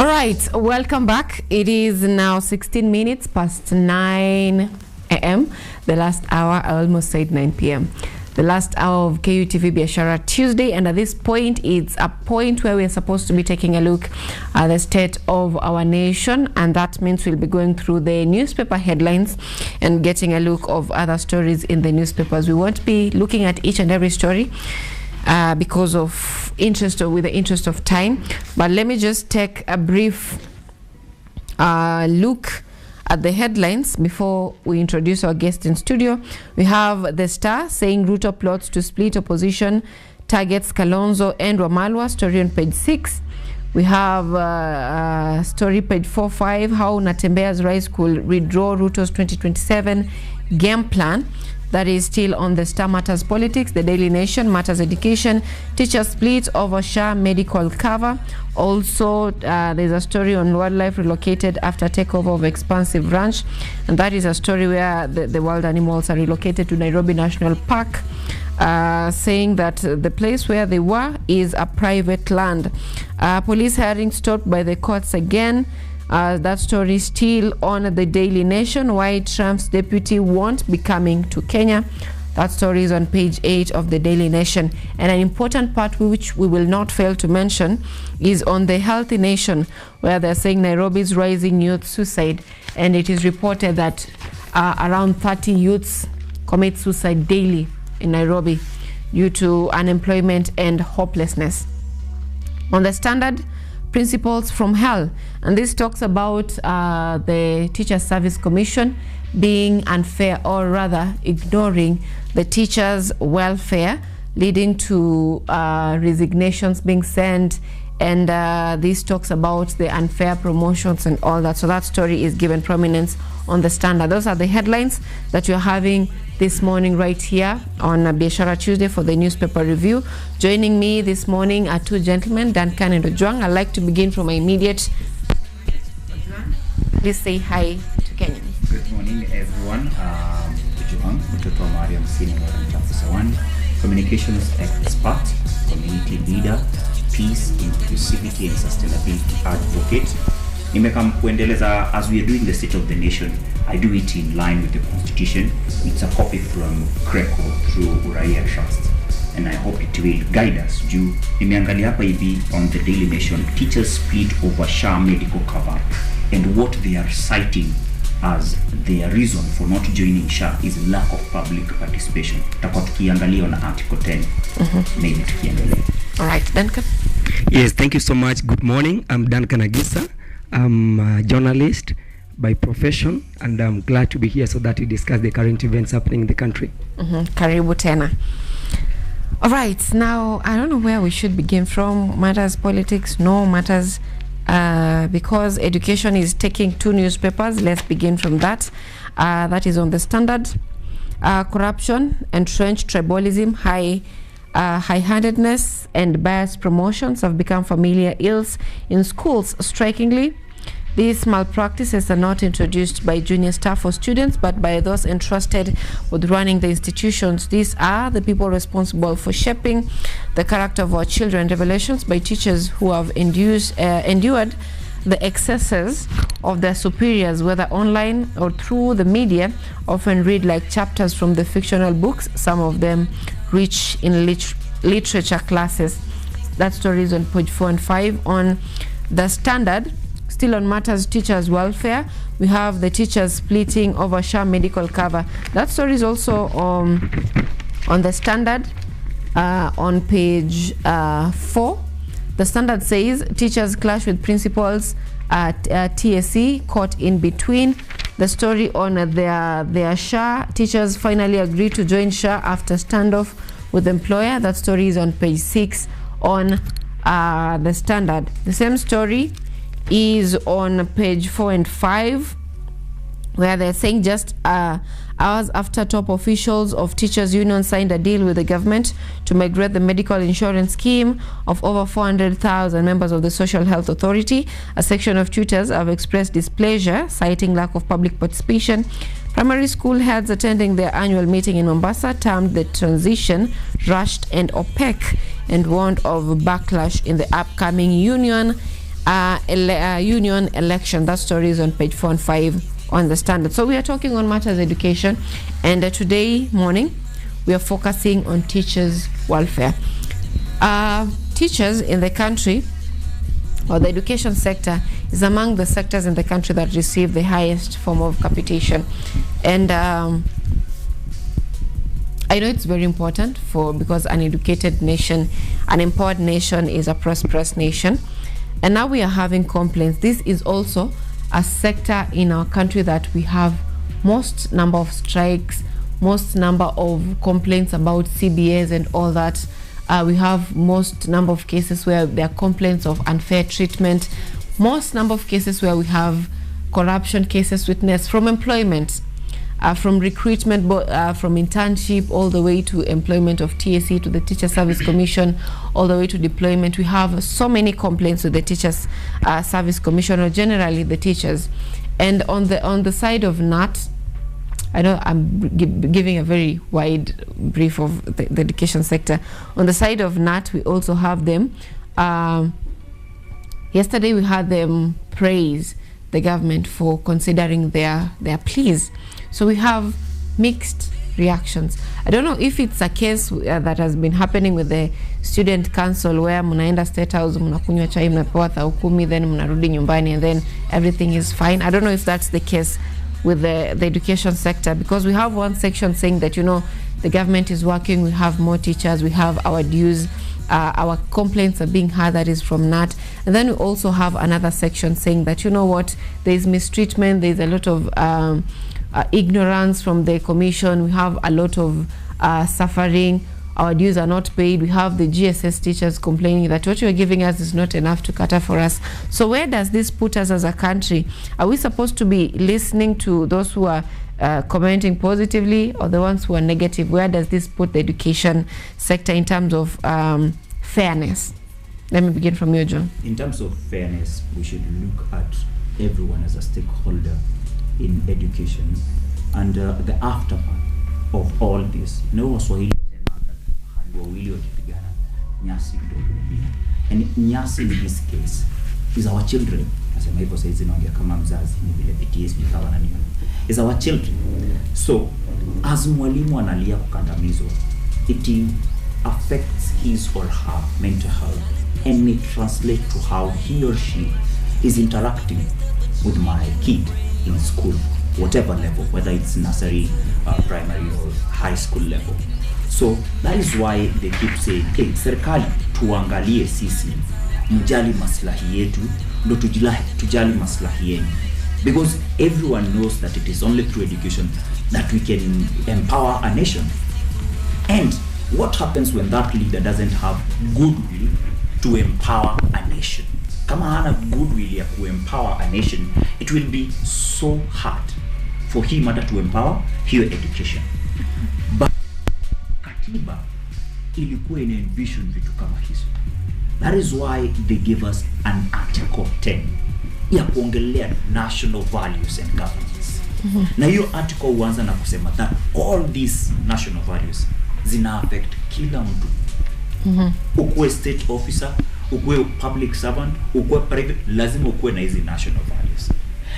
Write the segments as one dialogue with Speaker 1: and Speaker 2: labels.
Speaker 1: All right, welcome back. It is now 16 minutes past 9 a.m. The last hour, I almost said 9 p.m. The last hour of Today-Biashara Tuesday, and at this point, it's a point where we are supposed to be taking a look at the state of our nation, and that means we'll be going through the newspaper headlines and getting a look of other stories in the newspapers. We won't be looking at each and every story because of interest or with the interest of time, but let me just take a brief look at the headlines before we introduce our guest in studio. We have The Star saying Ruto plots to split opposition, targets Kalonzo and Wamalwa, story on page 6. We have story page 4-5, how Natembea's Rise could withdraw Ruto's 2027 game plan. That is still on The Star. Matters Politics, The Daily Nation, Matters Education, teacher split over Shah medical cover. Also, there's a story on wildlife relocated after takeover of expansive ranch, and that is a story where the wild animals are relocated to Nairobi National Park, saying that the place where they were is a private land. Police hiring stopped by the courts again. That story still on The Daily Nation, why Trump's deputy won't be coming to Kenya. That story is on page 8 of The Daily Nation. And an important part which we will not fail to mention is on The Healthy Nation, where they're saying Nairobi's rising youth suicide, and it is reported that around 30 youths commit suicide daily in Nairobi due to unemployment and hopelessness. On The Standard, Principles from Hell, and this talks about the Teacher Service Commission being unfair, or rather ignoring the teachers' welfare, leading to resignations being sent, and this talks about the unfair promotions and all that. So that story is given prominence on The Standard. Those are the headlines that you're having this morning right here on Biashara Tuesday for the newspaper review. Joining me this morning are two gentlemen, Duncan and Ojwang. I'd like to begin from my immediate. Please say hi to Kenyans.
Speaker 2: Good morning, everyone. Ojwang, mtoto wa Mariam, Senior Warrant Officer 1, Communications Expert, Community Leader, Peace, Inclusivity and Sustainability Advocate. Nimekam kuendeleza, as we are doing the State of the Nation, I do it in line with the Constitution. It's a copy from Greco through Uraia Trust, and I hope it will guide us. Nimeangalia hapa hivi on The Daily Nation, teachers split over Shah medical cover, and what they are citing as their reason for not joining Shah is lack of public participation. Tutakuwa tukiangalia on Article 10. Maybe tukiangalia.
Speaker 1: All right, Duncan.
Speaker 3: Yes, thank you so much. Good morning. I'm Duncan Agisa. I'm a journalist by profession, and I'm glad to be here so that we discuss the current events happening in the country.
Speaker 1: Karibu tena. All right, now I don't know where we should begin from. Matters Politics, no Matters, because education is taking two newspapers. Let's begin from that. That is on The Standard. Corruption, entrenched tribalism, high-handedness and biased promotions have become familiar ills in schools. Strikingly, these malpractices are not introduced by junior staff or students, but by those entrusted with running the institutions. These are the people responsible for shaping the character of our children. Revelations by teachers who have endured the excesses of their superiors, whether online or through the media, often read like chapters from the fictional books, some of them rich in literature classes. That story is on page 4 and 5 on The Standard. Still on Matters Teachers Welfare, we have the teachers splitting over Shah medical cover. That story is also on The Standard on page 4. The Standard says teachers clash with principals at TSC, caught in between. The story on their Shah, teachers finally agree to join Shah after standoff with employer. That story is on page 6 on The Standard. The same story is on page 4 and 5, where they're saying just hours after top officials of teachers union signed a deal with the government to migrate the medical insurance scheme of over 400,000 members of the Social Health Authority, a section of tutors have expressed displeasure, citing lack of public participation. Primary school heads attending their annual meeting in Mombasa termed the transition rushed and opaque, and warned of backlash in the upcoming union union election. That story is on page 4 and 5 on the Standard. So we are talking on matters education, and today morning we are focusing on teachers' welfare. Teachers in the country, or the education sector, is among the sectors in the country that receive the highest form of capitation. And I know it's very important because an educated nation, an empowered nation, is a prosperous nation. And now we are having complaints. This is also a sector in our country that we have most number of strikes, most number of complaints about CBAs and all that. We have most number of cases where there are complaints of unfair treatment, most number of cases where we have corruption cases witnessed from employment, from recruitment, from internship, all the way to employment of TSC, to the Teacher Service Commission, all the way to deployment. We have so many complaints with the Teachers Service Commission, or generally the teachers. And on the side of NAT, I know I'm giving a very wide brief of the education sector. On the side of NAT, we also have them. Yesterday, we had them praise the government for considering their pleas. So we have mixed reactions. I don't know if it's a case that has been happening with the student council, where mnaenda State House, mnakunywa chai, mnapewa 10,000, then mnarudi nyumbani, and then everything is fine. I don't know if that's the case with the education sector, because we have one section saying that, you know, the government is working, we have more teachers, we have our dues, our complaints are being heard, that is from NAT. And then we also have another section saying that, you know what, there is mistreatment, there is a lot of ignorance from the commission, we have a lot of suffering, our dues are not paid. We have the GSS teachers complaining that what you are giving us is not enough to cater for us. So where does this put us as a country? Are we supposed to be listening to those who are commenting positively, or the ones who are negative? Where does this put the education sector in terms of fairness? Let me begin from you, John.
Speaker 2: In terms of fairness, we should look at everyone as a stakeholder in education, and the aftermath of all this. No Swahili wawili wakipigana nyasi kidogo. And nyasi in this case is our children. Nasema hivyo saizi naongea kama mzazi, ni vile BTS bikawa na nini. Is our children. So as mwalimu analia kukandamizwa, it affects his or her mental health, and may translate to how he or she is interacting with my kid in school, whatever level, whether it's nursery, primary or high school level. So that is why they keep saying, hey, serikali tuangalie sisi, mjali maslahi yetu, ndo tujali maslahi yenu. Because everyone knows that it is only through education that we can empower a nation. And what happens when that leader doesn't have goodwill to empower a nation? Kama hana goodwill ya empower a nation, it will be so hard for him to empower hiyo education. But katiba ilikuwa ina envision vitu kama hizo. That is why they give us an article 10 ya kuongelea national values and governance. Na hiyo article huanza na kusema that all these national values zina affect kila mtu. Ukuwe state officer, ukuwe public servant, ukuwe private, lazima ukuwe na hizi national values.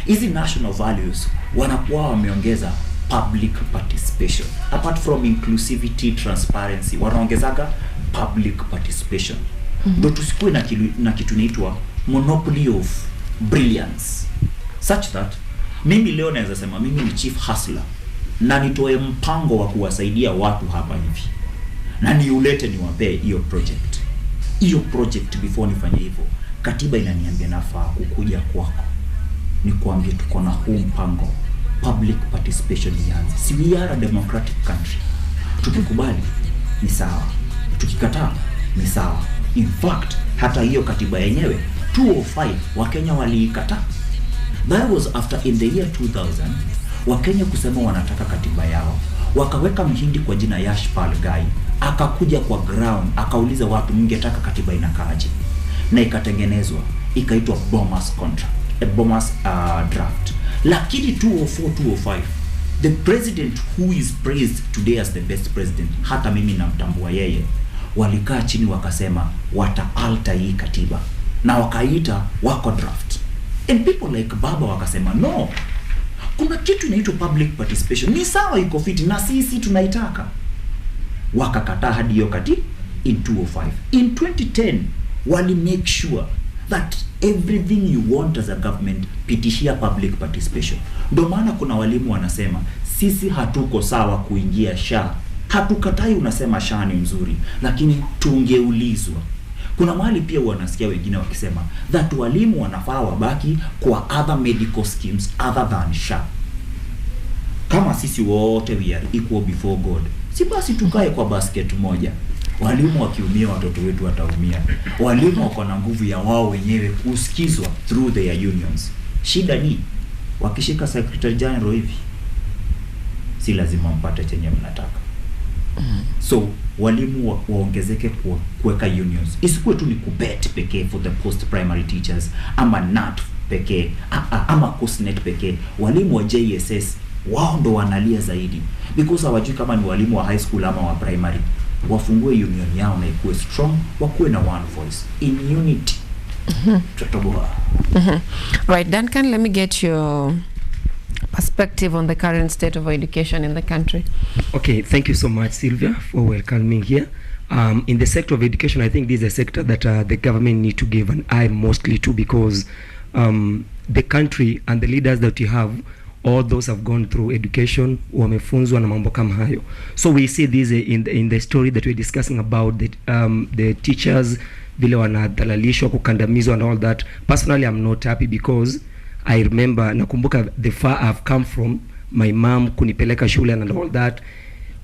Speaker 2: Hizi national values wanakuwa wameongeza public participation. Apart from inclusivity, transparency, wanaongezaga public participation. Ndo tusikuwe na kitu inaitwa monopoly of brilliance, such that mimi leo naweza sema mimi ni chief hustler na nitoe mpango wa kuwasaidia watu hapa hivi, na niulete niwape hiyo project. Hiyo project before nifanye hivyo, katiba inaniambia nafaa kukuja kwako nikuambie tuko na huu mpango, public participation ianze. Si we are a democratic country. Tukikubali ni sawa, tukikataa ni sawa. In fact, hata hiyo katiba yenyewe 205 Wakenya waliikataa. That was after in the year 2000 Wakenya kusema wanataka katiba yao. Wakaweka mhindi kwa jina Yashpal Gai, akakuja kwa ground, akauliza watu mngetaka katiba inakaaje, na ikatengenezwa, ikaitwa Bomas contract, a Bomas draft. Lakini 204-205, the president who is praised today as the best president, hata mimi namtambua yeye, walikaa chini wakasema wata alter hii katiba na wakaita wako draft, and people like Baba wakasema no, kuna kitu inaitwa public participation, ni sawa, iko fiti na sisi tunaitaka. Wakakataa hadi hiyo kati in 2005. In 2010 wali make sure that everything you want as a government, pitishia public participation. Ndio maana kuna walimu wanasema sisi hatuko sawa kuingia SHA. Hatukatai unasema SHA ni mzuri, lakini tungeulizwa. Kuna mahali pia wanasikia wengine wakisema that walimu wanafaa wabaki kwa other medical schemes other than SHA. Kama sisi wote we are equal before God, si basi tukae kwa basket moja. Walimu wakiumia watoto wetu wataumia. Walimu wako na nguvu ya wao wenyewe kusikizwa through their unions. Shida ni wakishika secretary general hivi, si lazima mpate chenye mnataka. So walimu waongezeke kuweka unions. Isikuwe tu ni kubet pekee for the post primary teachers, ama NAT pekee, ama COSNET pekee. Walimu wa JSS wao ndo wanalia zaidi because hawajui kama ni walimu wa high school ama wa primary. Wafungue union yao na ikuwe strong, wakuwe na one voice in unity. Tutatoboa.
Speaker 1: Right, Duncan, let me get your perspective on the current state of education in the country.
Speaker 3: Okay, thank you so much, Sylvia, for welcoming here. In the sector of education, I think this is a sector that the government need to give an eye mostly to, because the country and the leaders that you have, all those have gone through education, wamefunzwa na mambo kama hayo. So we see this in the story that we're discussing about the teachers, vile wanadhalalishwa, kukandamizwa and all that. Personally, I'm not happy because I remember, nakumbuka the far I've come from, my mom kunipeleka shule and all that.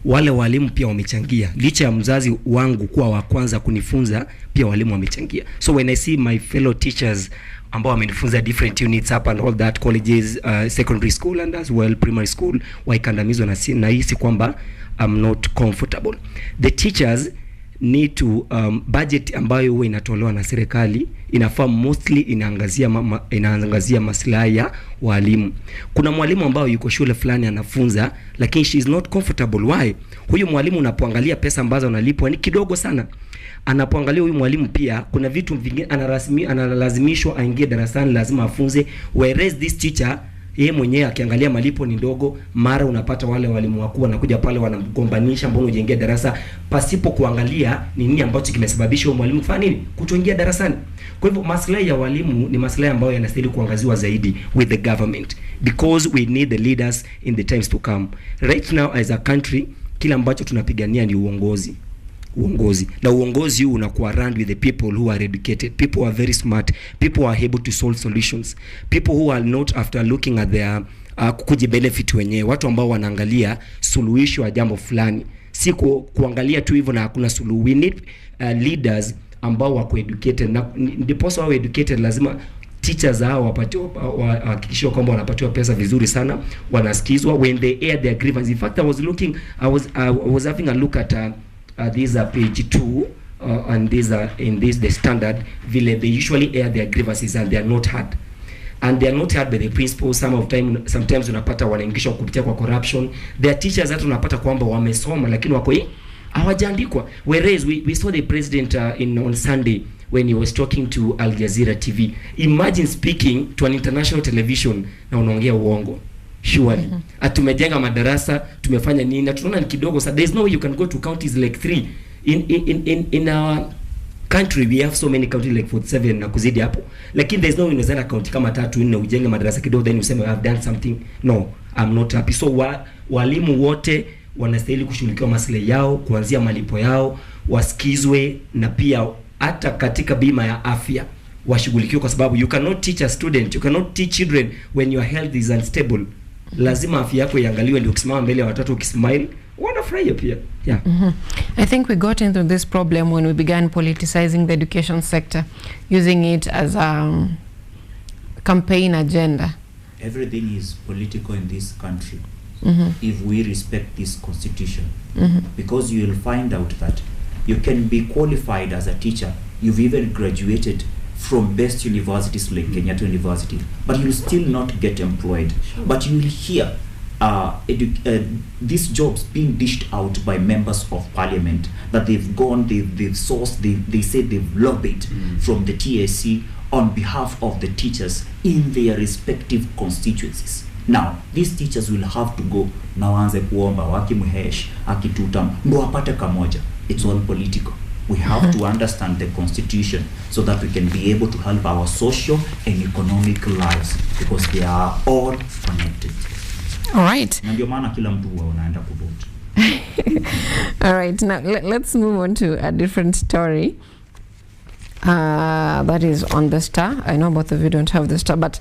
Speaker 3: Wale walimu pia wamechangia. Licha ya mzazi wangu kuwa wa kwanza kunifunza, pia walimu wamechangia. So when I see my fellow teachers ambao wamenifunza different units up and all that, colleges, secondary school and as well primary school, waikandamizwa na hisi kwamba I'm not comfortable. The teachers need to budget ambayo huwa inatolewa na serikali inafaa mostly inaangazia maslahi ya walimu. Kuna mwalimu ambao yuko shule fulani anafunza, lakini she is not comfortable. Why? Huyu mwalimu unapoangalia pesa ambazo analipwa ni kidogo sana. Anapoangalia huyu mwalimu pia kuna vitu vingine analazimishwa aingie darasani, lazima afunze, whereas this teacher yeye mwenyewe akiangalia malipo ni ndogo. Mara unapata wale walimu wakuu wanakuja pale wanamgombanisha, mbona unaingia darasa, pasipo kuangalia ni nini ambacho kimesababisha huyo mwalimu kufanya nini, kutoingia darasani. Kwa hivyo maslahi ya walimu ni maslahi ambayo yanastahili kuangaziwa zaidi with the government, because we need the leaders in the times to come. Right now as a country, kila ambacho tunapigania ni uongozi. Na uongozi huu unakuwa run with the people who are educated, people who are very smart, people who are able to solve solutions, people who are not after looking at their kujibenefit wenyewe, watu ambao wanaangalia suluhisho ya jambo fulani, si kuangalia tu hivyo na hakuna suluhu. We need leaders ambao wako educated, na ndipo wao educated lazima teachers hao wapatiwe, hakikishiwe kwamba wanapatiwa pesa vizuri sana, wanasikizwa when they air their grievance. In fact, I was having a look at these are page 2 and these are in the standard vile they usually air their grievances and they are not heard. And they are not heard by the principal. Sometimes unapata wanaingishwa kupitia kwa corruption. There are teachers that unapata kwamba wamesoma lakini wako hawajaandikwa. Whereas we saw the president on Sunday when he was talking to Al Jazeera TV. Imagine speaking to an international television na unaongea uongo. Surely. Tumejenga madarasa, tumefanya nini, na tunaona ni kidogo. So there is no way you can go to counties like 3 in our country. We have so many counties like 47 na kuzidi hapo, lakini there is no way unaweza county kama 3 4 ujenge madarasa kidogo then useme I have done something. No, I'm not happy. So walimu wote wanastahili kushughulikiwa maslahi yao, kuanzia malipo yao, wasikizwe, na pia hata katika bima ya afya washughulikiwe, kwa sababu you cannot teach a student, you cannot teach children when your health is unstable. Lazima afya yako iangaliwe, ndio ukisimama mbele ya watoto ukismile wanafurahia pia. Yeah.
Speaker 1: I think we got into this problem when we began politicizing the education sector, using it as a campaign agenda.
Speaker 2: Everything is political in this country. If we respect this constitution, because you will find out that you can be qualified as a teacher, you've even graduated from best universities like Kenyatta University, but you will still not get employed. But you will hear these jobs being dished out by members of parliament, that they've gone, they've sourced, they said they've lobbied from the TSC on behalf of the teachers in their respective constituencies. Now these teachers will have to go na waanze kuomba wakimhesh akitutam ndo wapate kamoja. It's all political. We have to understand the constitution so that we can be able to help our social and economic lives, because they are all connected.
Speaker 1: All right.
Speaker 2: Na ndio maana kila mtu huwa unaenda kuvote.
Speaker 1: All right, now let's move on to a different story that is on the Star. I know both of you don't have the Star, but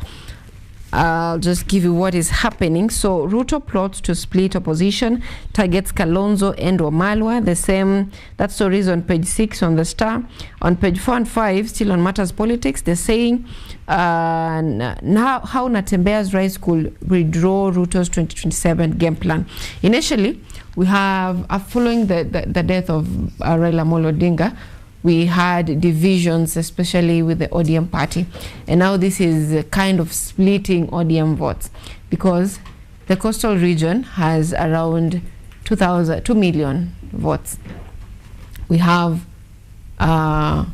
Speaker 1: I'll just give you what is happening. So Ruto plots to split opposition, targets Kalonzo and Wamalwa. The same, that story is on page 6 on the Star. On page 4 and 5, still on matters politics, they're saying now how Natembea's rise could withdraw Ruto's 2027 game plan. Initially, we have, following the death of Raila Amolo Odinga, we had divisions, especially with the ODM party. And now this is kind of splitting ODM votes, because the coastal region has around 2 million votes. We have the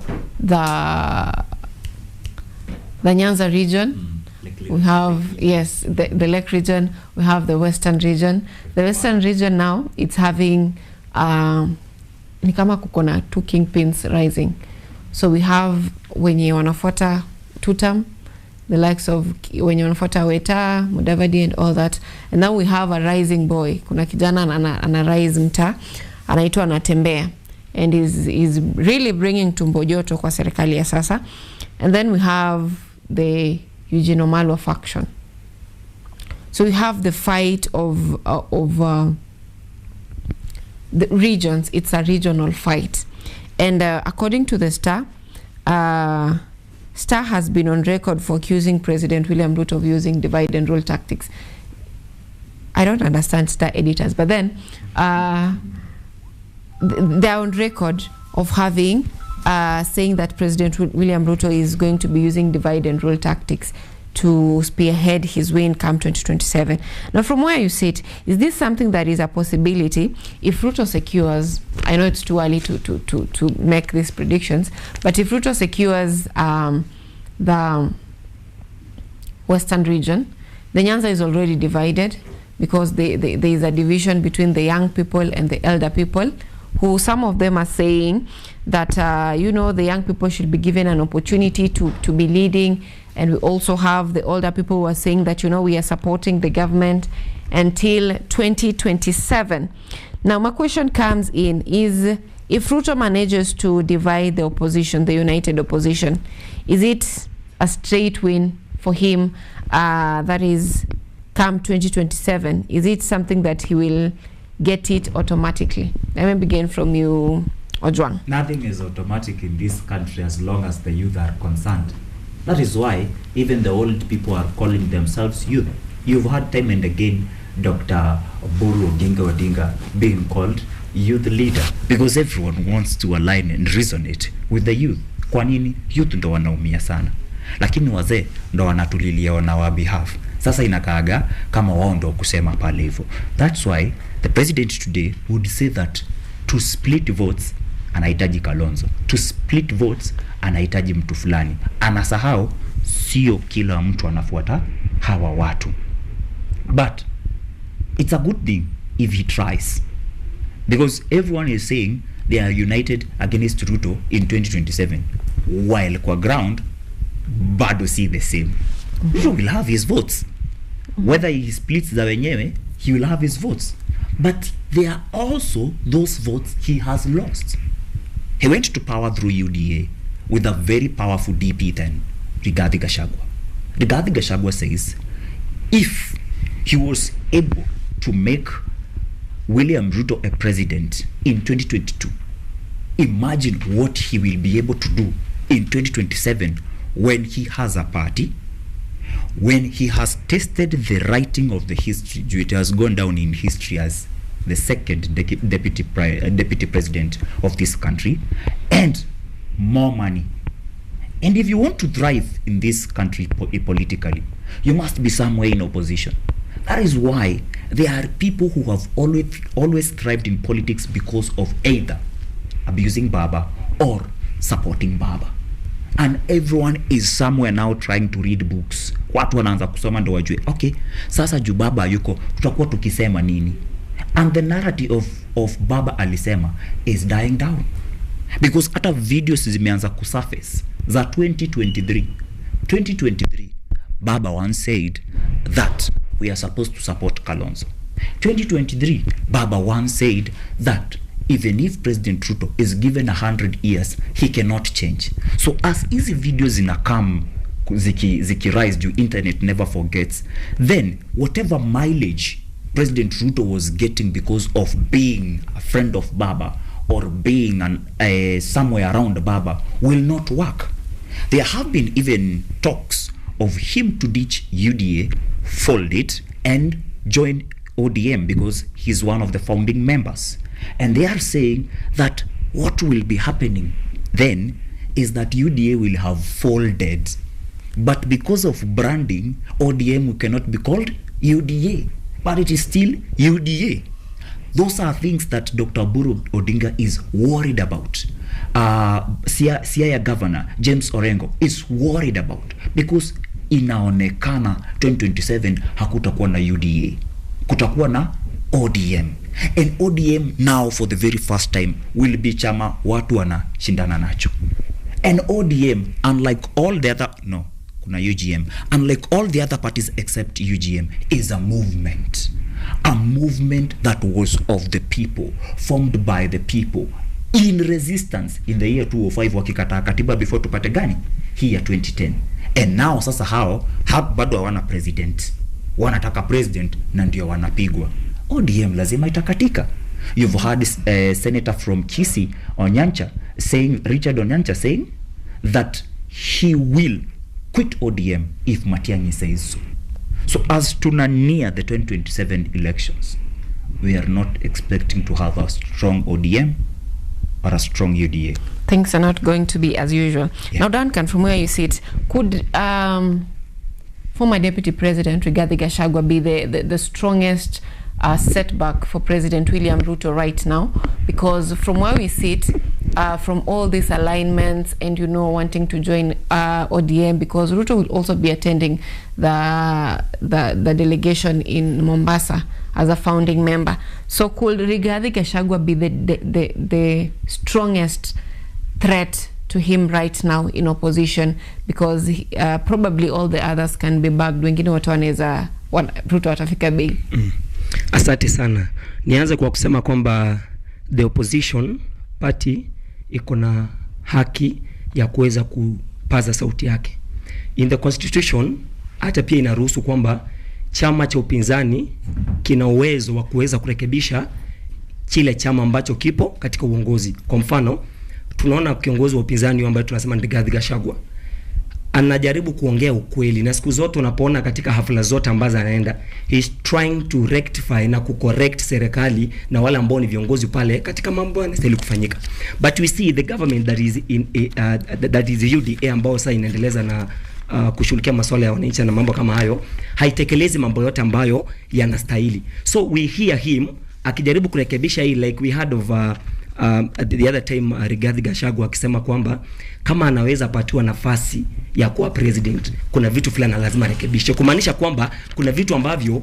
Speaker 1: Nyanza region. We have, yes, the Lake region. We have the Western region. The Western region now, it's having ni kama kukona 2 kingpins rising. So we have wenye wanafuata Tutam, the likes of wenye wanafuata Weta, Mudavadi and all that. And now we have a rising boy. Kuna kijana ana rise mta, anaitwa Natembea, and is really bringing tumbo joto kwa serikali ya sasa. And then we have the Eugene Wamalwa faction. So we have the fight of the regions. It's a regional fight, and according to the Star, Star has been on record for accusing President William Ruto of using divide and rule tactics. I don't understand Star editors, but then they're on record of having saying that President William Ruto is going to be using divide and rule tactics to spearhead his win come 2027. Now, from where you sit, is this something that is a possibility if Ruto secures? I know it's too early to make these predictions, but if Ruto secures the Western region, the Nyanza is already divided, because there is a division between the young people and the elder people, who some of them are saying that you know, the young people should be given an opportunity to be leading. And we also have the older people who are saying that, you know, we are supporting the government until 2027. Now, my question comes in is, if Ruto manages to divide the opposition, the united opposition, is it a straight win for him? That is, come 2027, is it something that he will get it automatically? Let me begin from you, Ojwang.
Speaker 2: Nothing is automatic in this country as long as the youth are concerned. That is why even the old people are calling themselves youth. You've heard time and again Dr. Oburu Odinga being called youth leader, because everyone wants to align and resonate with the youth. Kwa nini? Youth ndo wanaumia sana, lakini wazee ndo wanatulilia on our behalf. Sasa inakaaga kama wao ndo kusema pale hivyo. That's why the president today would say that to split votes anahitaji Kalonzo, to split votes anahitaji mtu fulani. Anasahau sio kila mtu anafuata hawa watu. But it's a good thing if he tries, because everyone is saying they are united against Ruto in 2027, while kwa ground bado see the same. Ruto will have his votes. Whether he splits the wenyewe, he will have his votes. But there are also those votes he has lost. He went to power through UDA with a very powerful DP then, Rigathi Gachagua. Rigathi Gachagua says if he was able to make William Ruto a president in 2022, imagine what he will be able to do in 2027 when he has a party, when he has tested the writing of the history. It has gone down in history as the second deputy president of this country, and more money. And if you want to thrive in this country politically, you must be somewhere in opposition. That is why There are people who have always thrived in politics because of either abusing Baba or supporting Baba. And everyone is somewhere now trying to read books. Watu wanaanza kusoma ndo wajue, okay, sasa juu Baba yuko, tutakuwa tukisema nini? And the narrative of Baba alisema is dying down. Because hata videos zimeanza kusurface za 2023, Baba once said that we are supposed to support Kalonzo. 2023, Baba once said that even if President Ruto is given 100 years, he cannot change. So as easy videos inakam ziki rise, due internet never forgets, then whatever mileage President Ruto was getting because of being a friend of Baba or being somewhere around Baba will not work. There have been even talks of him to ditch UDA, fold it, and join ODM because he's one of the founding members. And they are saying that what will be happening then is that UDA will have folded. But because of branding, ODM cannot be called UDA, but it is still UDA. Those are things that Dr. Buru Odinga is worried about. Siaya Governor James Orengo is worried about, because inaonekana 2027 hakutakuwa na UDA, kutakuwa na ODM. And ODM now for the very first time will be chama watu wanashindana nacho. And ODM, unlike all the other, kuna UGM, unlike all the other parties except UGM, is a movement. A movement that was of the people, formed by the people, in resistance in the year 2005 wakikataa katiba before tupate gani hii ya 2010. And now sasa hao bado hawana president, wanataka president na ndio wanapigwa. ODM lazima itakatika. You've heard senator from Kisii Richard Onyancha saying that he will quit ODM if Matiang'i says so. So as to near the 2027 elections, we are not expecting to have a strong ODM or a strong UDA.
Speaker 1: Things are not going to be as usual.
Speaker 2: Yeah.
Speaker 1: Now, Duncan, from where you sit, could former Deputy President Rigathi Gachagua be the strongest setback for President William Ruto right now? Because from where we sit, from all these alignments and wanting to join ODM, because Ruto will also be attending the delegation in Mombasa as a founding member. So could Rigathi Gachagua be the strongest threat to him right now in opposition? Because probably all the others can be bagged. Wengine watu wanaweza Ruto atafika bei.
Speaker 3: Asante sana. Nianze kwa kusema kwamba the opposition party iko na haki ya kuweza kupaza sauti yake. In the constitution hata pia inaruhusu kwamba chama cha upinzani kina uwezo wa kuweza kurekebisha kile chama ambacho kipo katika uongozi. Kwa mfano, tunaona kiongozi wa upinzani ambaye tunasema Rigathi Gachagua anajaribu kuongea ukweli, na siku zote unapoona katika hafla zote ambazo anaenda, he is trying to rectify na kucorrect serikali na wale ambao ni viongozi pale katika mambo yanastahili kufanyika. But we see the government that is in that is UDA ambao sasa inaendeleza na kushughulikia masuala ya wananchi na mambo kama hayo, haitekelezi mambo yote ambayo yanastahili. So we hear him akijaribu kurekebisha hii, like we heard of the other time Rigathi Gachagua akisema kwamba kama anaweza patiwa nafasi ya kuwa president, kuna vitu fulani lazima rekebishe, kumaanisha kwamba kuna vitu ambavyo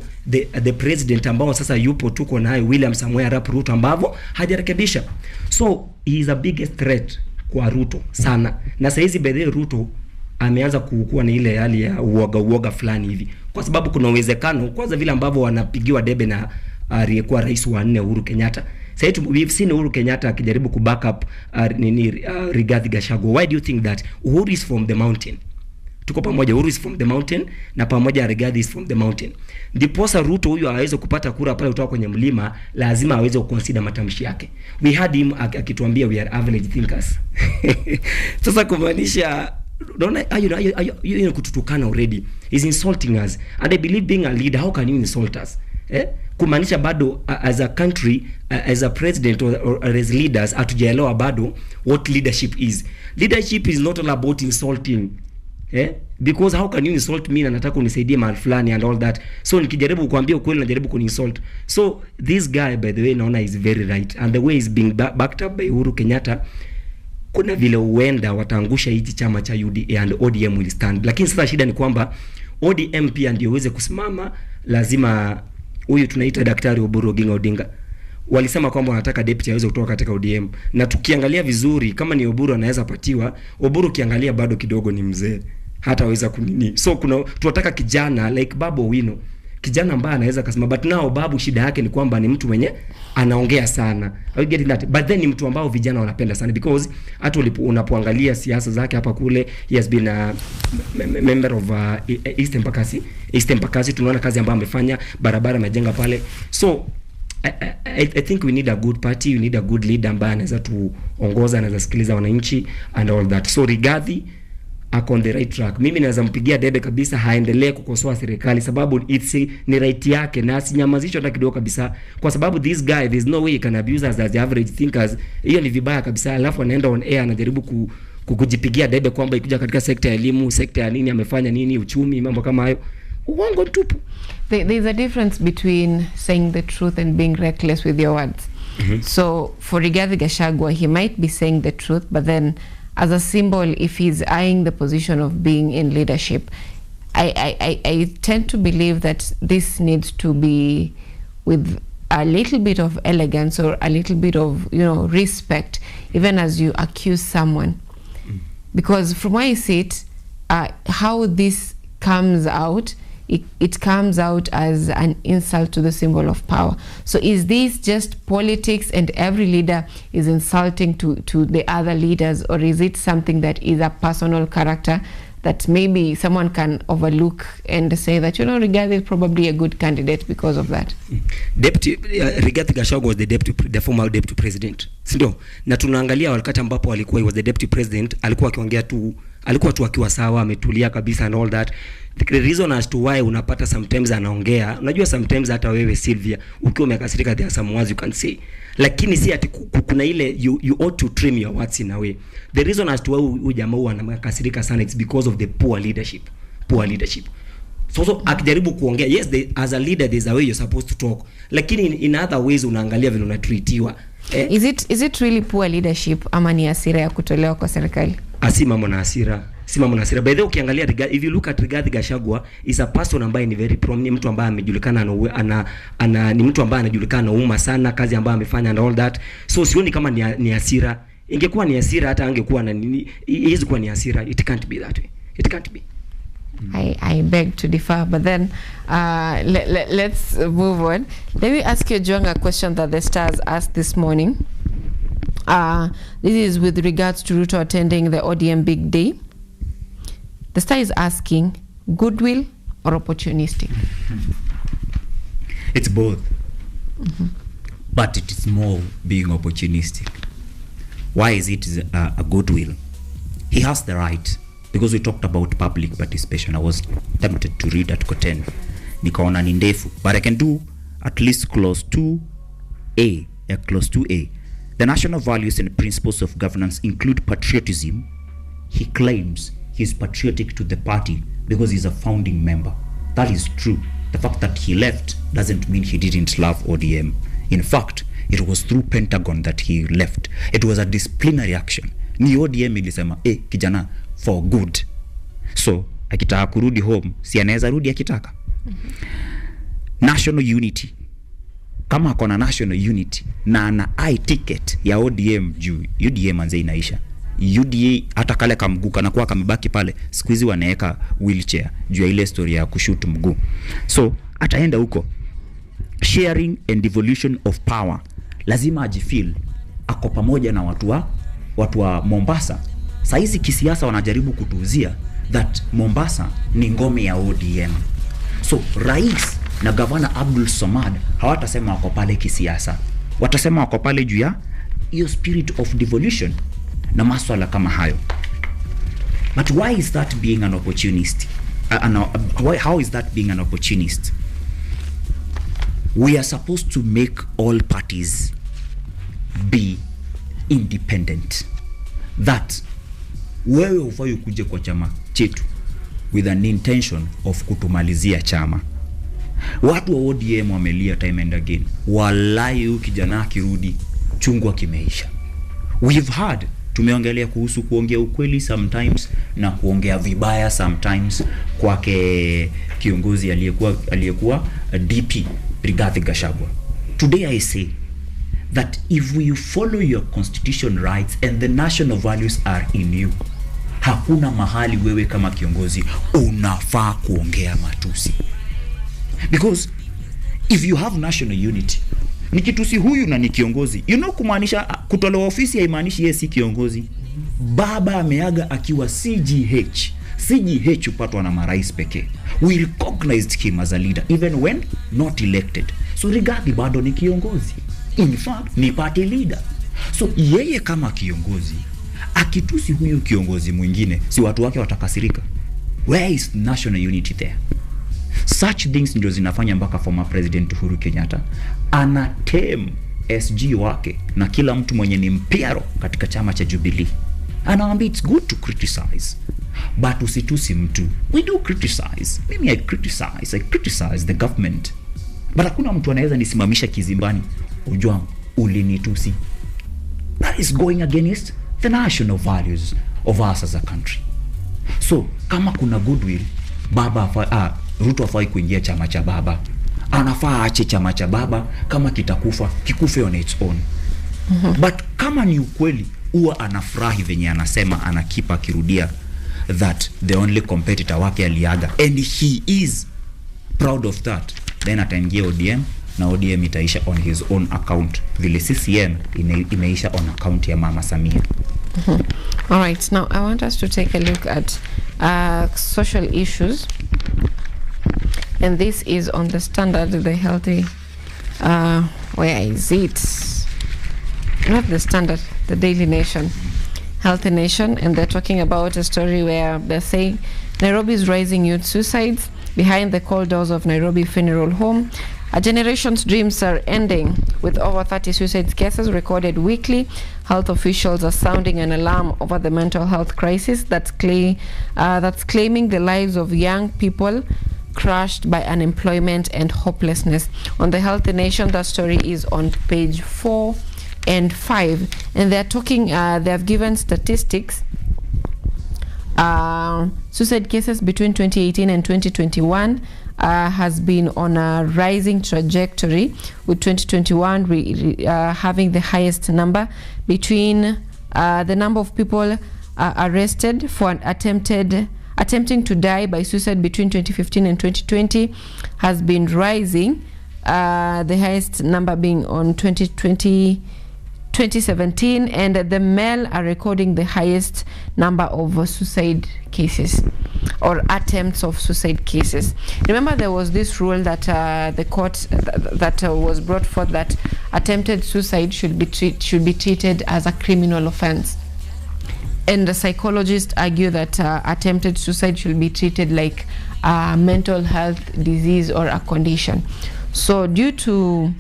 Speaker 3: the president ambao sasa yupo tuko naye William Samoei Arap Ruto ambavyo hajarekebisha. So he is a biggest threat kwa Ruto sana, na sasa hizi bedhe Ruto ameanza kuwa na ile hali ya uoga fulani hivi, kwa sababu kuna uwezekano kwanza vile ambavyo wanapigiwa debe na aliyekuwa rais wa 4 Uhuru Kenyatta. Say we've seen Uhuru Kenyatta akijaribu ku back up Rigathi Gachagua. Why do you think that? Uhuru is from the mountain. Tuko pamoja, Uhuru is from the mountain na pamoja Rigathi is from the mountain. Ndiposa Ruto huyu aweze kupata kura pale kutoka kwenye mlima, lazima aweze kuconsider matamshi yake. We had him akituambia we are average thinkers. Sasa kumaanisha you kututukana already. He's insulting us. And I believe being a leader, how can you insult us? Kumaanisha bado as a country, as a president or as leaders hatujaelewa bado what leadership is. Leadership is not all about insulting. Because how can you insult me na nataka unisaidie mahali fulani and all that. So nikijaribu kukuambia ukweli unajaribu kuniinsult. So this guy by the way naona is very right, and the way is being backed up by Uhuru Kenyatta, kuna vile uenda wataangusha hichi chama cha UDA and ODM will stand. Lakini sasa shida ni kwamba ODM pia ndio uweze kusimama, lazima huyu tunaita Daktari Oburu Oginga Odinga walisema kwamba wanataka deputy aweze kutoka katika ODM, na tukiangalia vizuri kama ni Oburu anaweza patiwa, Oburu kiangalia bado kidogo ni mzee, hata waweza kunini. So tunataka kijana like Babu Owino, kijana ambaye anaweza kusema, but now Babu shida yake ni kwamba ni mtu mwenye anaongea sana. I get that, but then ni mtu ambao vijana wanapenda sana, because hata unapoangalia siasa zake hapa kule, he has been a member of East Embakasi. Tunaona kazi ambayo amefanya, barabara amejenga pale. So I think we need a good party, we need a good leader ambaye anaweza tuongoza, anaweza sikiliza wananchi and all that. So Rigathi ako on the right track. Mimi naweza mpigia debe kabisa, haendelee kukosoa serikali sababu ni right yake, na asinyamazishwe hata kidogo kabisa, kwa sababu this guy there's no way he can abuse us as the average thinkers. Hiyo ni vibaya kabisa. Alafu anaenda on air anajaribu kujipigia debe kwamba ikuja katika sekta ya elimu, sekta ya nini amefanya nini, uchumi, mambo kama hayo. Uongo tupu.
Speaker 1: There's a difference between saying the truth and being reckless with your words. So for Rigathi Gachagua, he might be saying the truth, but then as a symbol, if he's eyeing the position of being in leadership, I tend to believe that this needs to be with a little bit of elegance or a little bit of, respect, even as you accuse someone. Because from where I sit, how this comes out, it comes out as an insult to the symbol of power. So is this just politics and every leader is insulting to the other leaders, or is it something that is a personal character that maybe someone can overlook and say that, Rigathi is probably a good candidate because of that?
Speaker 3: Rigathi Gachagua was the former deputy president. Sindo? Na tunaangalia wakati ambapo alikuwa he was the deputy president, alikuwa akiongea tu, alikuwa tu akiwa sawa, ametulia kabisa and all that. The reason as to why unapata sometimes anaongea, unajua sometimes hata wewe Sylvia ukiwa umekasirika there are some words you can say, lakini si ati kuna ile you ought to trim your words in a way. The reason as to why huyu jamaa huwa anakasirika sana, it's because of the poor leadership. So akijaribu kuongea, yes, as a leader there's a way you're supposed to talk, lakini in other ways unaangalia vile unatreatiwa.
Speaker 1: Is it really poor leadership ama ni hasira ya kutolewa kwa serikali?
Speaker 3: Si mambo na hasira. By the way, ukiangalia if you look at Rigathi Gachagua is a person ambaye ni very prominent, mtu ambaye amejulikana ni mtu ambaye anajulikana umma sana, kazi ambayo amefanya and all that. So sioni kama ni hasira. Ingekuwa ni hasira hata angekuwa na nini, hizi kuwa ni hasira. It can't be that way. It can't be.
Speaker 1: I beg to differ, but then let's move on. Let me ask you, Juang, a question that the Stars asked this morning. This is with regards to Ruto attending the ODM Big Day. The Star is asking, goodwill or opportunistic?
Speaker 2: It's both. But it is more being opportunistic. Why is it a goodwill? He has the right, because we talked about public participation. I was tempted to read Article 10. Nikaona ni ndefu, but I can do at least clause 2A. Clause 2A. The national values and principles of governance include patriotism. He claims he's patriotic to the party because he's a founding member. That is true. The fact that he left doesn't mean he didn't love ODM. In fact, it was through Pentagon that he left. It was a disciplinary action. Ni ODM ilisema, kijana, for good. So, akitaka kurudi home, si anaweza rudi akitaka. National unity. Kama akona national unity na ana ticket ya ODM juu, UDM anze inaisha. UDA hata kale kamguu kana kuwa kamebaki pale, siku hizi wanaweka wheelchair juu ya ile story ya kushoot mguu. So ataenda huko. Sharing and devolution of power, lazima ajifeel ako pamoja na watu wa Mombasa. Saizi kisiasa wanajaribu kutuuzia that Mombasa ni ngome ya ODM. So rais na gavana Abdul Samad hawatasema wako pale kisiasa, watasema wako pale juu ya hiyo spirit of devolution na maswala kama hayo. But why is that being an opportunist? How is that being an opportunist? We are supposed to make all parties be independent. That wewe ufai kuje kwa chama chetu with an intention of kutumalizia chama. Watu wa ODM wamelia time and again. Wallahi kijana akirudi chungwa kimeisha. We've heard, tumeongelea kuhusu kuongea ukweli sometimes na kuongea vibaya sometimes kwake kiongozi aliyekuwa DP Rigathi Gachagua. Today I say that if you follow your constitution rights and the national values are in you, hakuna mahali wewe kama kiongozi unafaa kuongea matusi. Because if you have national unity, nikitusi huyu na ni kiongozi, kumaanisha kutolewa ofisi haimaanishi yeye si kiongozi. Baba ameaga akiwa CGH upatwa na marais pekee. We recognized him as a leader even when not elected. So Rigathi bado ni kiongozi. In fact, ni party leader. So yeye kama kiongozi akitusi huyu kiongozi mwingine, si watu wake watakasirika? Where is national unity there? Such things ndio zinafanya mpaka former president Uhuru Kenyatta anatem SG wake na kila mtu mwenye ni mpiaro katika chama cha Jubilee. Anaambia it's good to criticize, but usitusi mtu. We do criticize. Mimi I criticize the government. But hakuna mtu anaweza nisimamisha kizimbani, unjua ulinitusi. That is going against the national values of us as a country. So kama kuna goodwill, Ruto afai kuingia chama cha baba. Anafaa aache chama cha baba, kama kitakufa kikufe on its own. But kama ni ukweli, huwa anafurahi venye anasema, anakipa kirudia that the only competitor wake aliaga, and he is proud of that. Then ataingia ODM na ODM itaisha on his own account, vile CCM imeisha on account ya Mama Samia.
Speaker 1: All right, now I want us to take a look at social issues, and this is on the Standard, the healthy, where is it? Not the Standard, the Daily Nation, Healthy Nation, and they're talking about a story where they're saying Nairobi's rising youth suicides behind the cold doors of Nairobi Funeral Home. A generation's dreams are ending, with over 30 suicide cases recorded weekly. Health officials are sounding an alarm over the mental health crisis that's claiming the lives of young people crushed by unemployment and hopelessness. On the Healthy Nation, that story is on page 4 and 5, and they're talking, they have given statistics. Suicide cases between 2018 and 2021 has been on a rising trajectory, with 2021 having the highest number. Between the number of people arrested for attempting to die by suicide between 2015 and 2020 has been rising, the highest number being on 2017, and the male are recording the highest number of suicide cases or attempts of suicide cases. Remember, there was this rule that the court that was brought forth that attempted suicide should be treated as a criminal offense, and the psychologists argue that attempted suicide should be treated like a mental health disease or a condition. So due to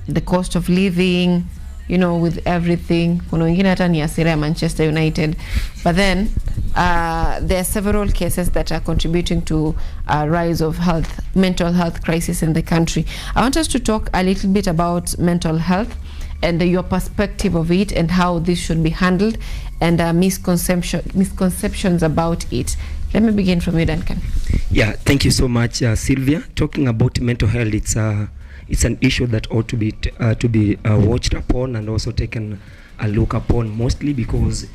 Speaker 1: the cost of living, with everything, kuna wengine hata ni asira ya Manchester United, but then there are several cases that are contributing to a rise of mental health crisis in the country. I want us to talk a little bit about mental health and your perspective of it and how this should be handled, and misconceptions about it. Let me begin from you, Duncan.
Speaker 3: Yeah, thank you so much, Sylvia. Talking about mental health, it's an issue that ought to be watched upon and also taken a look upon, mostly because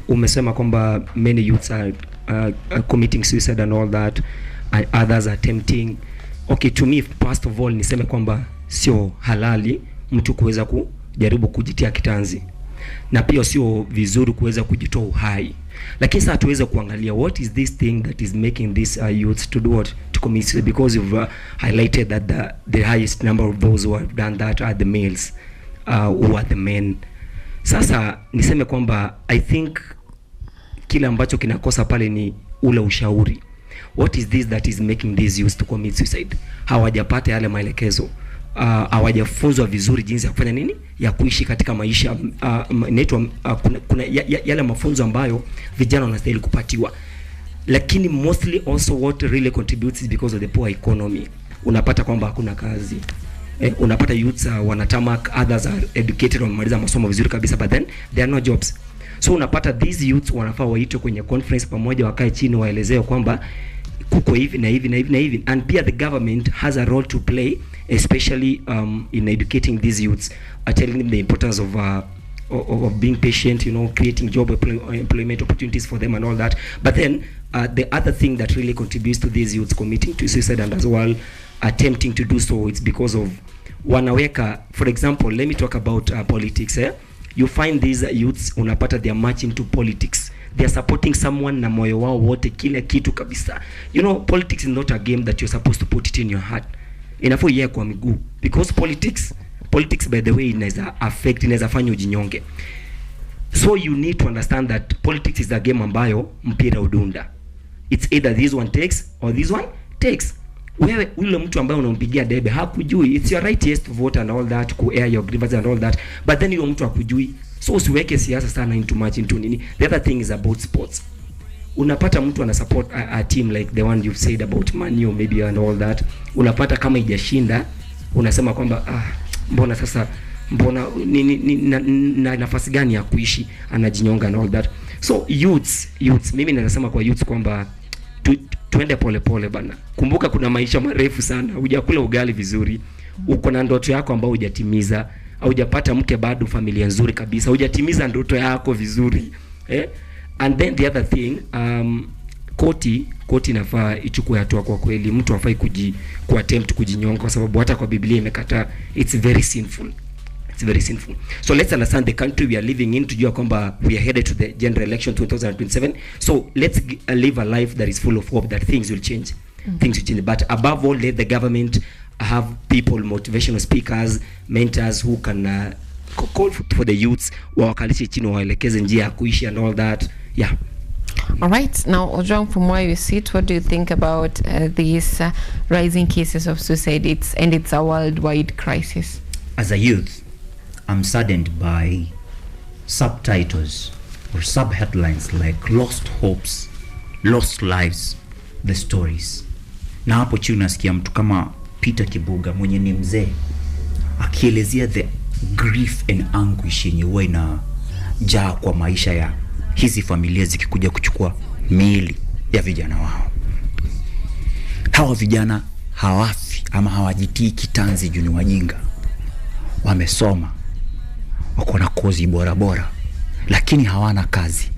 Speaker 3: umesema kwamba many youths are committing suicide and all that, and others are attempting. Okay, to me, first of all, niseme kwamba sio halali mtu kuweza kujaribu kujitia kitanzi, na pia sio vizuri kuweza kujitoa uhai. Lakini sasa tuweza kuangalia what is this thing that is making these youths to do what, to commit suicide, because you've highlighted that the highest number of those who have done that are the males, who are the men. Sasa niseme kwamba I think kile ambacho kinakosa pale ni ule ushauri. What is this that is making these youths to commit suicide? Hawajapata yale maelekezo, hawajafunzwa vizuri jinsi ya kufanya nini, ya kuishi katika maisha. Inaitwa kuna yale mafunzo ambayo vijana wanastahili kupatiwa. lakini mostly also what really contributes is because of the poor economy. Unapata kwamba hakuna kazi. Unapata youths wanatamak, others are educated, wamemaliza masomo vizuri kabisa, but then there are no jobs. So unapata these youths wanafaa waitwe kwenye conference pamoja, wakae chini waelezewe kwamba kuko hivi na hivi na hivi na hivi, and pia the government has a role to play, especially in educating these youths, telling them the importance of being patient, you know, creating job employment opportunities for them and all that. But then the other thing that really contributes to these youths committing to suicide and as well attempting to do so, it's because of wanaweka. For example, let me talk about politics. You find these youths, unapata they are much into politics. They are supporting someone na moyo wao wote, kila kitu kabisa. You know, politics is not a game that you're supposed to put it in your heart. Inafaa yeye kwa miguu, because politics by the way inaweza affect, inaweza fanya ujinyonge. So you need to understand that politics is a game ambayo mpira udunda. It's either this one takes or this one takes. Wewe ule mtu ambaye unampigia debe hakujui, it's your right, yes, to vote and all that, to air your grievances and all that, but then yule mtu hakujui. So usiweke siasa sana into much into nini. The other thing is about sports. Unapata mtu ana support a team like the one you've said about Man U maybe and all that. Unapata kama haijashinda, unasema kwamba mbona na nafasi gani ya kuishi, anajinyonga and all that. So youths mimi nasema kwa youths kwamba tuende pole pole bana. Kumbuka kuna maisha marefu sana. Hujakula ugali vizuri, uko na ndoto yako ambayo hujatimiza, hujapata mke bado, familia nzuri kabisa, hujatimiza ndoto yako vizuri. And then the other thing, koti nafaa ichukue hatua kwa kweli. Mtu hafai attempt kujinyonga, kwa sababu hata kwa Biblia imekataa. It's very sinful. It's very sinful. So let's understand the country we are living in, tujua kwamba we are headed to the general election 2027. So let's live a life that is full of hope that things will change. Things will change. But above all, let the government have people, motivational speakers, mentors who can call for the youths, wakalishe chini waelekeze njia ya kuishi and all that. Yeah.
Speaker 1: All right. Now, Ojong, from where you sit, what do you think about these rising cases of suicide? It's a worldwide crisis.
Speaker 2: As a youth, I'm saddened by subtitles or subheadlines like lost hopes, lost lives, the stories. Na hapo chini nasikia mtu kama Peter Kibuga mwenye ni mzee akielezea the grief and anguish yenye huwa inajaa kwa maisha ya hizi familia zikikuja kuchukua miili ya vijana wao. Hawa vijana hawafi ama hawajitii kitanzi juu ni wajinga. Wamesoma, wako na kozi bora, lakini hawana kazi.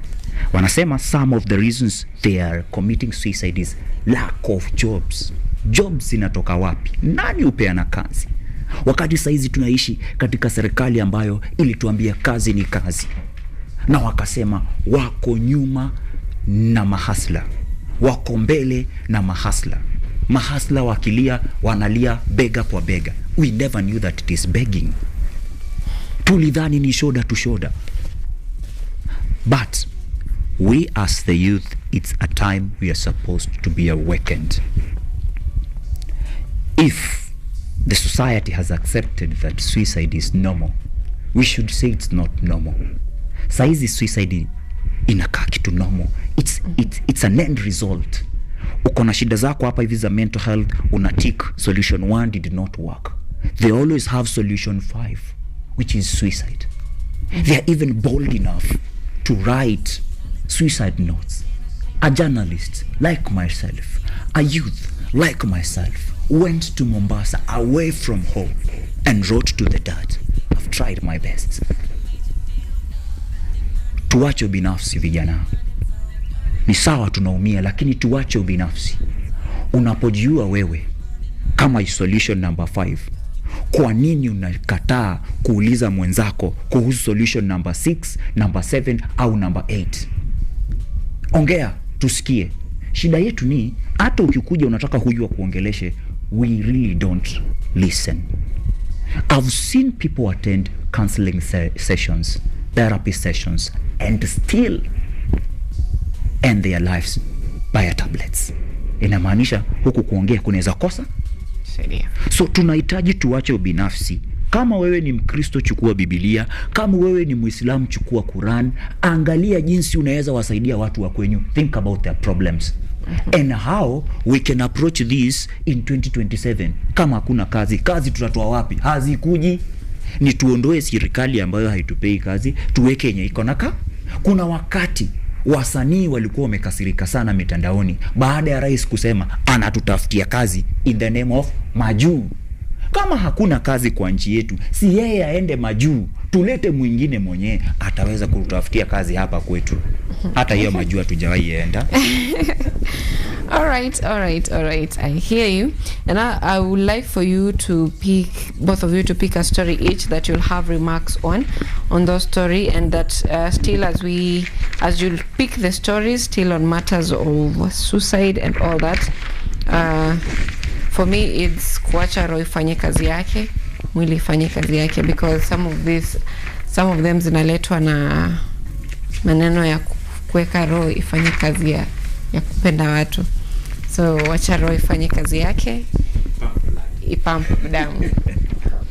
Speaker 2: Wanasema some of the reasons they are committing suicide is lack of jobs. Jobs zinatoka wapi? Nani upeana kazi? Wakati saizi tunaishi katika serikali ambayo ilituambia kazi ni kazi. Na wakasema wako nyuma na mahasla, wako mbele na mahasla. Mahasla wakilia wanalia bega kwa bega. We never knew that it is begging. Tulidhani ni shoulder to shoulder. But we as the youth, it's a time we are supposed to be awakened. If the society has accepted that suicide is normal, we should say it's not normal. Saizi suicide inakaa kitu normal. It's an end result. Uko na shida zako hapa hivi za mental health, unatik solution 1 did not work. They always have solution 5, which is suicide. They are even bold enough to write suicide notes. A journalist like myself, a youth like myself, went to Mombasa away from home and wrote to the dad, I've tried my best. Tuache binafsi vijana. Ni sawa tunaumia, lakini tuache binafsi. Unapojua wewe kama solution number 5, kwa nini unakataa kuuliza mwenzako kuhusu solution number 6, number 7 au number 8? Ongea tusikie. Shida yetu ni hata ukikuja unataka huyu kuongeleshe, we really don't listen. I've seen people attend counseling sessions, therapy sessions, and still end their lives by tablets. Inamaanisha huku kuongea kunaweza kosa. So tunahitaji tuache ubinafsi. Kama wewe ni Mkristo, chukua Biblia. Kama wewe ni Muislamu, chukua Quran. Angalia jinsi unaweza wasaidia watu wa kwenyu. Think about their problems and how we can approach this in 2027. Kama hakuna kazi tutatoa wapi? Hazikuji. Ni tuondoe serikali ambayo haitupei kazi, tuweke yenye iko naka. Kuna wakati wasanii walikuwa wamekasirika sana mitandaoni baada ya rais kusema anatutafutia kazi in the name of majuu. Kama hakuna kazi kwa nchi yetu, si yeye aende majuu, tulete mwingine mwenye ataweza kututafutia kazi hapa kwetu. Hata hiyo majuu hatujawahi enda.
Speaker 1: All right. I hear you. And I would like for you to pick, both of you to pick a story each that you'll have remarks on those story, and that still as you'll pick the stories still on matters of suicide and all that. For me it's kuacha roho ifanye kazi yake, mwili ifanye kazi yake, because some of them zinaletwa na maneno ya kuweka roho ifanye kazi ya kupenda watu. So wacha roho ifanye kazi yake, ipump damu.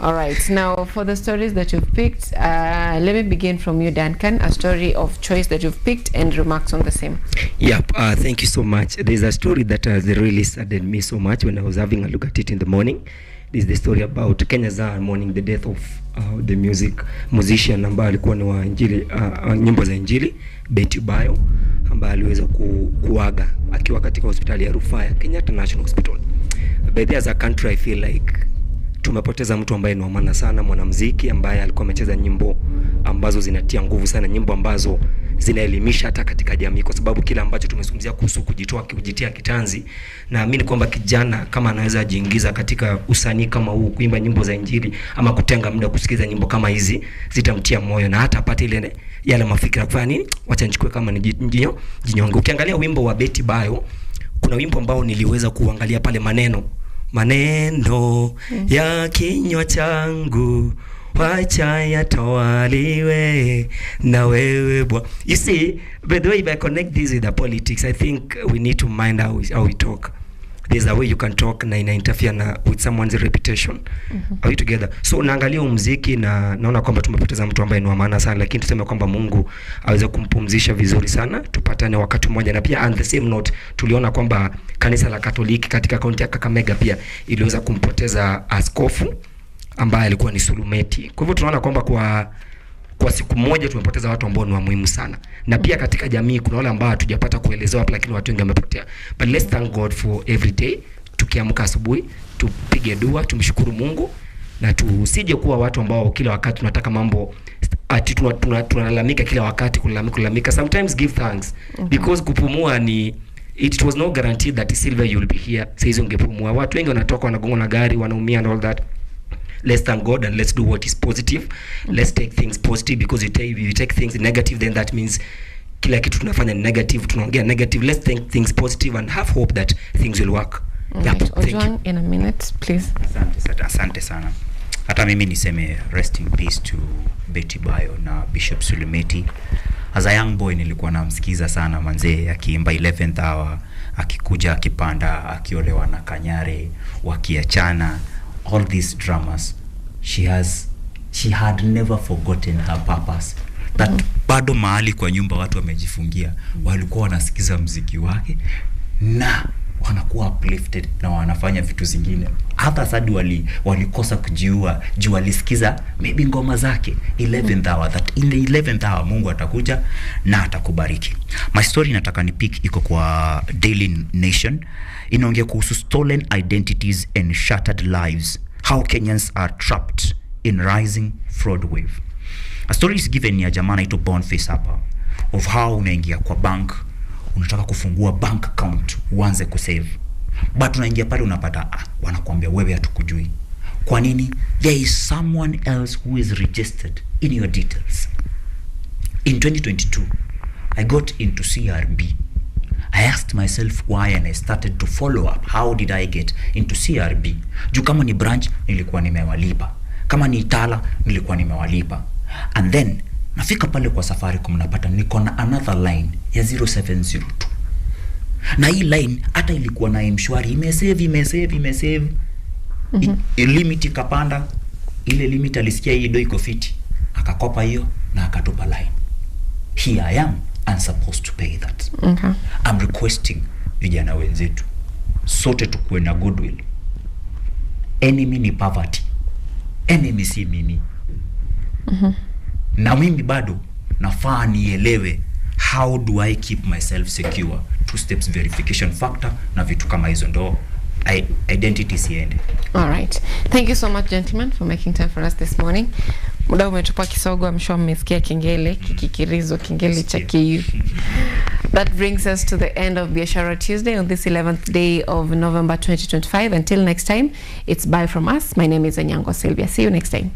Speaker 1: All right, now for the stories that you've picked, let me begin from you, Duncan. A story of choice that you've picked and remarks on the same.
Speaker 3: Yep, thank you so much. There's a story that has really saddened me so much when I was having a look at it in the morning. This is the story about Kenya's mourning the death of the musician ambaye alikuwa ni wa injili, nyimbo za injili, Betty Bayo, ambaye aliweza kuaga akiwa katika hospitali ya rufaa ya Kenyatta National Hospital. But as a country I feel like tumepoteza mtu ambaye ni maana sana, mwanamuziki ambaye alikuwa amecheza nyimbo ambazo zinatia nguvu sana, nyimbo ambazo zinaelimisha hata katika jamii, kwa sababu kila ambacho tumezungumzia kuhusu kujitia kitanzi, naamini kwamba kijana kama anaweza jiingiza katika usanii kama huu, kuimba nyimbo za injili ama kutenga muda kusikiza nyimbo kama hizi, zitamtia moyo na hata apate ile yale mafikira kufanya nini, wacha nichukue kama ni jinyonge. Ukiangalia wimbo wa Betty Bayo, kuna wimbo ambao niliweza kuangalia pale maneno ya kinywa changu wacha yatawaliwe na wewe bwa. You see, by the way, if I connect this with the politics, I think we need to mind how we talk. There's a way you can talk na interfere with someone's reputation. Are we together? So naangalia muziki na naona kwamba tumepoteza mtu ambaye ni wa maana sana, lakini tuseme kwamba Mungu aweze kumpumzisha vizuri sana, tupatane wakati mmoja. Na pia on the same note, tuliona kwamba kanisa la Katoliki katika kaunti ya Kakamega pia iliweza kumpoteza askofu ambaye alikuwa ni Sulumeti. Kwa hivyo tunaona kwamba kwa siku moja tumepoteza watu ambao ni wa muhimu sana. Na pia katika jamii kuna wale ambao hatujapata kuelezewa hapa, lakini watu wengi wamepotea. But let's thank God for every day. Tukiamka asubuhi, tupige dua, tumshukuru Mungu, na tusije kuwa watu ambao kila wakati tunataka mambo ati tunalalamika kila wakati, kulalamika. Sometimes give thanks, because kupumua ni it was no guarantee that Silver you will be here. Sasa ungepumua, watu wengi wanatoka wanagonga na gari, wanaumia and all that. Let's thank God and let's do what is positive. Let's take things positive, because if you take things negative, then that means kila kitu tunafanya negative, tunaongea negative. Let's think things positive and have hope that things will work.
Speaker 1: Yep, Ojwang, in a minute, please.
Speaker 2: Asante sana. Hata mimi niseme rest in peace to Betty Bayo na Bishop Sulumeti. As a young boy nilikuwa namsikiza sana manzee akiimba 11th hour, akikuja akipanda, akiolewa na Kanyare, wakiachana, all these dramas. She had never forgotten her purpose. That bado mahali kwa nyumba watu wamejifungia, walikuwa wanasikiza muziki wake na wanakuwa uplifted na wanafanya vitu zingine. Hata sadi walikosa kujiua juu walisikiza maybe ngoma zake 11th hour, that in the 11th hour Mungu atakuja na atakubariki. My story nataka nipick iko kwa Daily Nation. Inaongea kuhusu stolen identities and shattered lives, how Kenyans are trapped in rising fraud wave. A story is given ya jamaa anaitwa Boniface hapa, of how unaingia kwa bank, unataka kufungua bank account uanze kusave, but unaingia pale unapata wanakuambia wewe hatukujui. Kwa nini? There is someone else who is registered in your details. In 2022 I got into CRB. I asked myself why, and I started to follow up. How did I get into CRB? Juu kama ni branch nilikuwa nimewalipa, kama ni Tala nilikuwa nimewalipa. And then nafika pale kwa Safaricom napata niko na another line ya 0702. Na hii line hata ilikuwa na mshwari imesave. Limit ikapanda, ile limit alisikia hii do iko fiti, akakopa hiyo na akatupa line. Here I am unsupposed to pay that.
Speaker 1: Okay.
Speaker 2: I'm requesting vijana wenzetu sote tukuwe na goodwill. Enemy ni poverty, enemy si mimi. Na mimi bado nafaa nielewe how do I keep myself secure, 2 steps verification factor na vitu kama hizo ndo identity siende.
Speaker 1: All right. Thank you so much, gentlemen, for making time for us this morning. Muda umetupa kisogo, I'm sure mmesikia kengele, kikikirizo, kengele cha KU. That brings us to the end of Biashara Tuesday on this 11th day of November 2025. Until next time, it's bye from us. My name is Anyango Sylvia. See you next time.